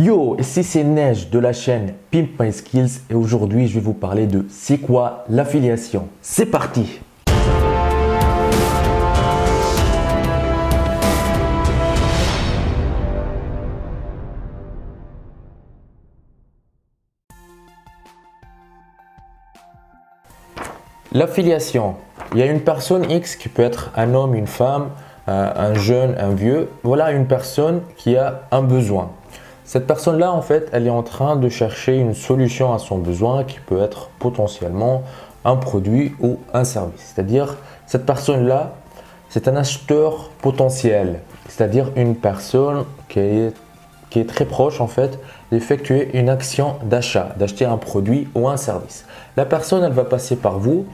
Yo, ici c'est Neige de la chaîne Pimp My Skills et aujourd'hui je vais vous parler de c'est quoi l'affiliation. C'est parti! L'affiliation, il y a une personne X qui peut être un homme, une femme, un jeune, un vieux. Voilà une personne qui a un besoin. Cette personne-là, en fait, elle est en train de chercher une solution à son besoin qui peut être potentiellement un produit ou un service. C'est-à-dire, cette personne-là, c'est un acheteur potentiel. C'est-à-dire une personne qui est très proche, en fait, d'effectuer une action d'achat, d'acheter un produit ou un service. La personne, elle va passer par vous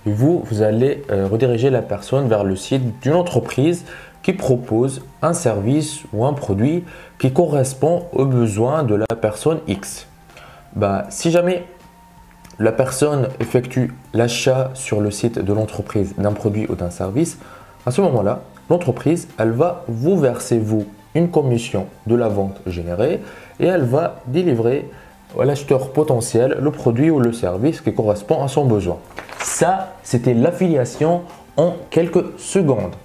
et vous allez rediriger la personne vers le site d'une entreprise qui propose un service ou un produit qui correspond aux besoins de la personne X. Si jamais la personne effectue l'achat sur le site de l'entreprise d'un produit ou d'un service, à ce moment-là, l'entreprise, elle va vous verser, vous, une commission de la vente générée et elle va délivrer à l'acheteur potentiel le produit ou le service qui correspond à son besoin. Ça, c'était l'affiliation en quelques secondes.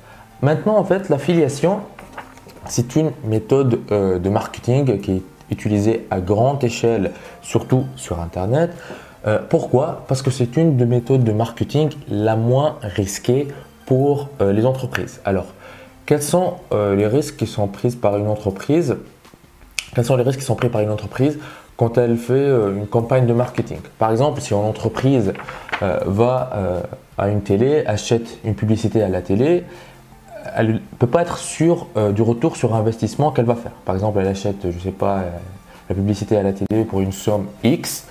Maintenant, en fait, l'affiliation, c'est une méthode de marketing qui est utilisée à grande échelle, surtout sur Internet. Pourquoi? Parce que c'est une des méthodes de marketing la moins risquée pour les entreprises. Alors, quels sont les risques qui sont pris par une entreprise? Quels sont les risques qui sont pris par une entreprise quand elle fait une campagne de marketing? Par exemple, si une entreprise va à une télé, achète une publicité à la télé, elle ne peut pas être sûre du retour sur investissement qu'elle va faire. Par exemple, elle achète, je ne sais pas, la publicité à la télé pour une somme X,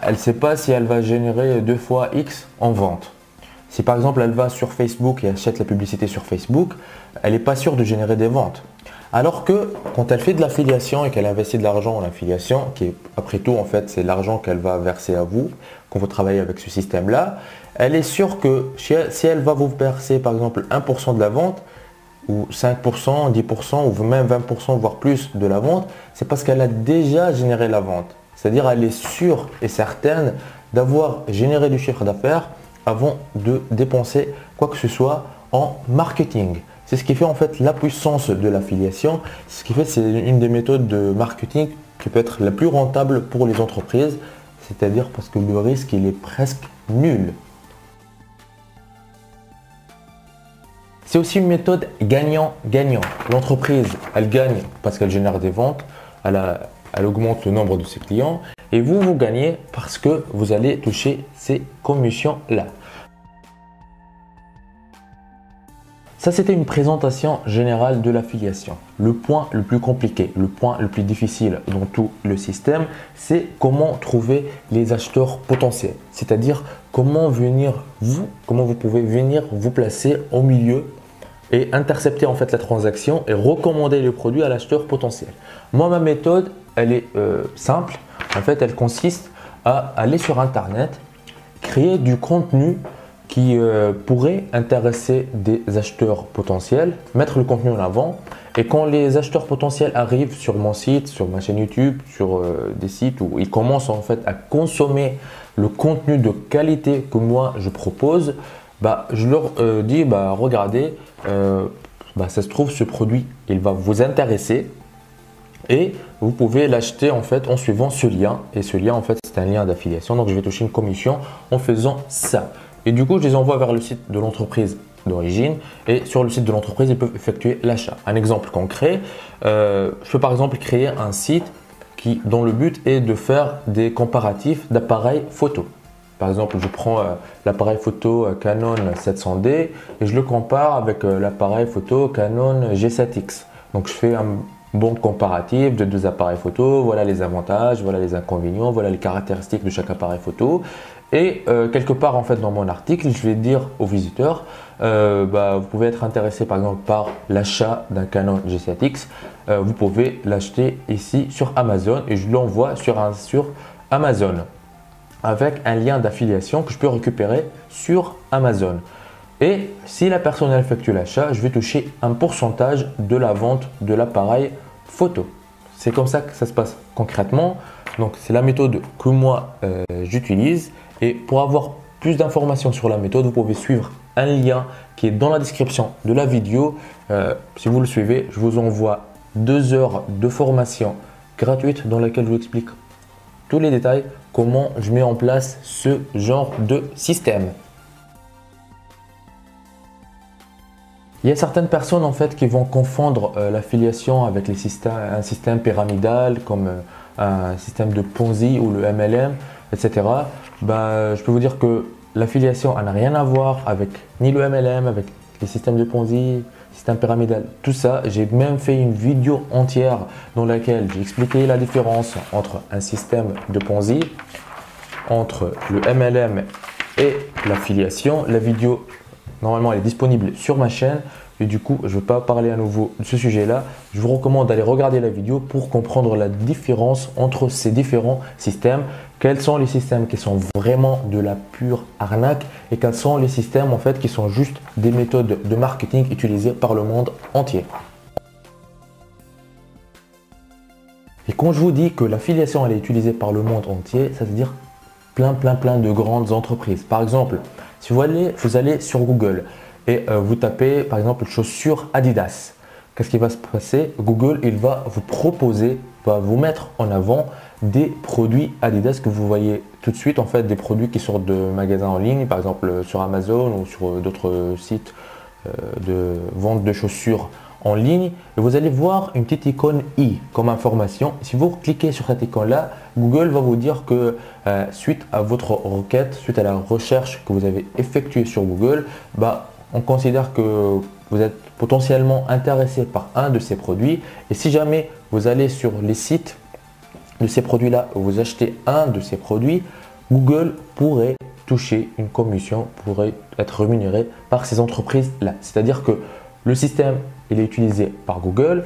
elle ne sait pas si elle va générer 2 fois X en vente. Si par exemple, elle va sur Facebook et achète la publicité sur Facebook, elle n'est pas sûre de générer des ventes. Alors que quand elle fait de l'affiliation et qu'elle investit de l'argent en affiliation, qui est après tout en fait c'est l'argent qu'elle va verser à vous quand vous travaillez avec ce système-là, elle est sûre que si elle va vous verser par exemple 1% de la vente ou 5%, 10% ou même 20% voire plus de la vente, c'est parce qu'elle a déjà généré la vente. C'est-à-dire elle est sûre et certaine d'avoir généré du chiffre d'affaires avant de dépenser quoi que ce soit en marketing. C'est ce qui fait en fait la puissance de l'affiliation. Ce qui fait c'est une des méthodes de marketing qui peut être la plus rentable pour les entreprises. C'est-à-dire parce que le risque il est presque nul. C'est aussi une méthode gagnant-gagnant. L'entreprise, elle gagne parce qu'elle génère des ventes, elle augmente le nombre de ses clients et vous gagnez parce que vous allez toucher ces commissions-là. Ça, c'était une présentation générale de l'affiliation. Le point le plus compliqué, le point le plus difficile dans tout le système, c'est comment trouver les acheteurs potentiels. C'est-à-dire comment vous pouvez venir vous placer au milieu et intercepter en fait la transaction et recommander le produit à l'acheteur potentiel. Moi, ma méthode, elle est simple. En fait, elle consiste à aller sur Internet, créer du contenu qui pourrait intéresser des acheteurs potentiels, mettre le contenu en avant et quand les acheteurs potentiels arrivent sur mon site, sur ma chaîne YouTube, sur des sites où ils commencent en fait à consommer le contenu de qualité que moi je propose, je leur dis regardez, ça se trouve ce produit il va vous intéresser et vous pouvez l'acheter en fait en suivant ce lien et ce lien en fait c'est un lien d'affiliation donc je vais toucher une commission en faisant ça. Et du coup, je les envoie vers le site de l'entreprise d'origine et sur le site de l'entreprise, ils peuvent effectuer l'achat. Un exemple concret, je peux par exemple créer un site dont le but est de faire des comparatifs d'appareils photo. Par exemple, je prends l'appareil photo Canon 700D et je le compare avec l'appareil photo Canon G7X. Donc, je fais un bon comparatif de deux appareils photo, voilà les avantages, voilà les inconvénients, voilà les caractéristiques de chaque appareil photo. Et quelque part en fait dans mon article, je vais dire aux visiteurs, vous pouvez être intéressé par exemple par l'achat d'un Canon G7X, vous pouvez l'acheter ici sur Amazon et je l'envoie sur Amazon avec un lien d'affiliation que je peux récupérer sur Amazon. Et si la personne effectue l'achat, je vais toucher un pourcentage de la vente de l'appareil photo. c'est comme ça que ça se passe concrètement. Donc, c'est la méthode que moi j'utilise. Et pour avoir plus d'informations sur la méthode, vous pouvez suivre un lien qui est dans la description de la vidéo. Si vous le suivez, je vous envoie 2 heures de formation gratuite dans laquelle je vous explique tous les détails, comment je mets en place ce genre de système. Il y a certaines personnes en fait qui vont confondre l'affiliation avec un système pyramidal comme un système de Ponzi ou le MLM, etc. Je peux vous dire que l'affiliation n'a rien à voir avec ni le MLM, avec les systèmes de Ponzi, système pyramidal, tout ça. J'ai même fait une vidéo entière dans laquelle j'ai expliqué la différence entre un système de Ponzi, entre le MLM et l'affiliation. La vidéo, normalement, elle est disponible sur ma chaîne. Et du coup, je ne vais pas parler à nouveau de ce sujet-là. Je vous recommande d'aller regarder la vidéo pour comprendre la différence entre ces différents systèmes. Quels sont les systèmes qui sont vraiment de la pure arnaque et quels sont les systèmes en fait qui sont juste des méthodes de marketing utilisées par le monde entier. Et quand je vous dis que l'affiliation elle est utilisée par le monde entier, ça veut dire plein de grandes entreprises. Par exemple, si vous allez sur Google et vous tapez par exemple chaussures Adidas, qu'est-ce qui va se passer? Google il va vous proposer, va vous mettre en avant des produits Adidas que vous voyez tout de suite, en fait des produits qui sortent de magasins en ligne, par exemple sur Amazon ou sur d'autres sites de vente de chaussures en ligne. Et vous allez voir une petite icône i comme information. Si vous cliquez sur cette icône là, Google va vous dire que suite à votre requête, suite à la recherche que vous avez effectuée sur Google, on considère que vous êtes potentiellement intéressé par un de ces produits. Et si jamais vous allez sur les sites de ces produits-là, vous achetez un de ces produits, Google pourrait toucher une commission, pourrait être rémunéré par ces entreprises-là. C'est-à-dire que le système, il est utilisé par Google.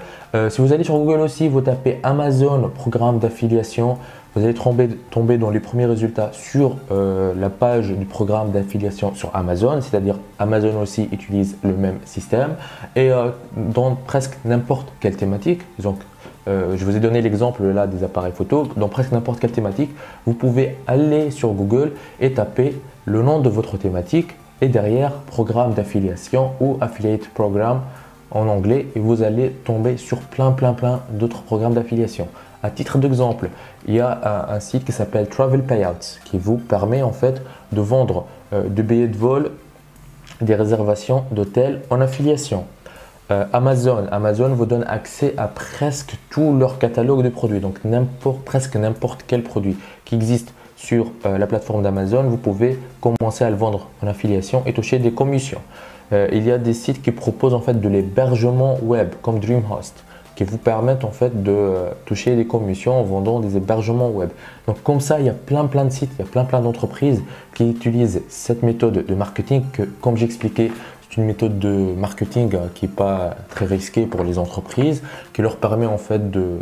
Si vous allez sur Google aussi, vous tapez Amazon, programme d'affiliation, vous allez tomber dans les premiers résultats sur la page du programme d'affiliation sur Amazon, c'est-à-dire Amazon aussi utilise le même système et dans presque n'importe quelle thématique. Donc, je vous ai donné l'exemple là des appareils photo. Dans presque n'importe quelle thématique, vous pouvez aller sur Google et taper le nom de votre thématique et derrière programme d'affiliation ou affiliate program en anglais et vous allez tomber sur plein d'autres programmes d'affiliation. À titre d'exemple, il y a un site qui s'appelle Travel Payouts qui vous permet en fait de vendre des billets de vol, des réservations d'hôtels en affiliation. Amazon vous donne accès à presque tout leur catalogue de produits, donc presque n'importe quel produit qui existe sur la plateforme d'Amazon, vous pouvez commencer à le vendre en affiliation et toucher des commissions. Il y a des sites qui proposent en fait de l'hébergement web comme DreamHost qui vous permettent en fait de toucher des commissions en vendant des hébergements web. Donc comme ça, il y a plein de sites, il y a plein d'entreprises qui utilisent cette méthode de marketing que, comme j'expliquais, c'est une méthode de marketing qui n'est pas très risquée pour les entreprises, qui leur permet en fait de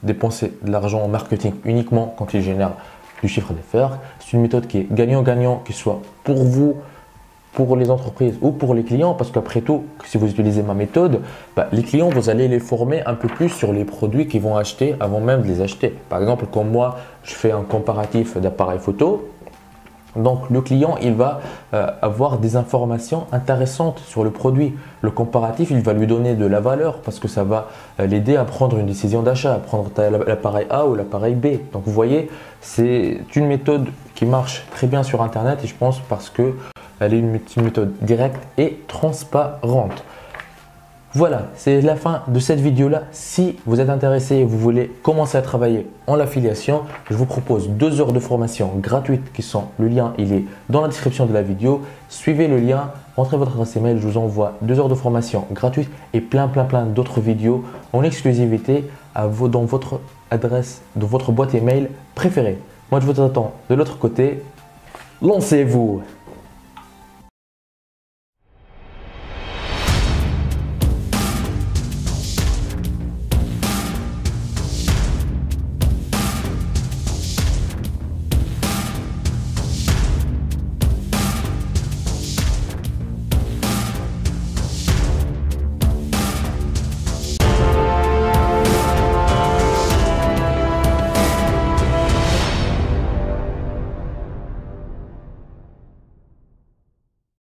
dépenser de l'argent en marketing uniquement quand ils génèrent du chiffre d'affaires. C'est une méthode qui est gagnant-gagnant, qui soit pour vous, pour les entreprises ou pour les clients, parce qu'après tout, si vous utilisez ma méthode, les clients, vous allez les former un peu plus sur les produits qu'ils vont acheter avant même de les acheter. Par exemple, comme moi, je fais un comparatif d'appareils photo. Donc, le client, il va avoir des informations intéressantes sur le produit. Le comparatif, il va lui donner de la valeur parce que ça va l'aider à prendre une décision d'achat, à prendre l'appareil A ou l'appareil B. Donc, vous voyez, c'est une méthode qui marche très bien sur Internet et je pense parce que elle est une méthode directe et transparente. Voilà, c'est la fin de cette vidéo-là. Si vous êtes intéressé et vous voulez commencer à travailler en affiliation, je vous propose 2 heures de formation gratuite qui sont, le lien il est dans la description de la vidéo. Suivez le lien, rentrez votre adresse email, je vous envoie 2 heures de formation gratuite et plein d'autres vidéos en exclusivité dans votre adresse, dans votre boîte email préférée. Moi, je vous attends de l'autre côté. Lancez-vous!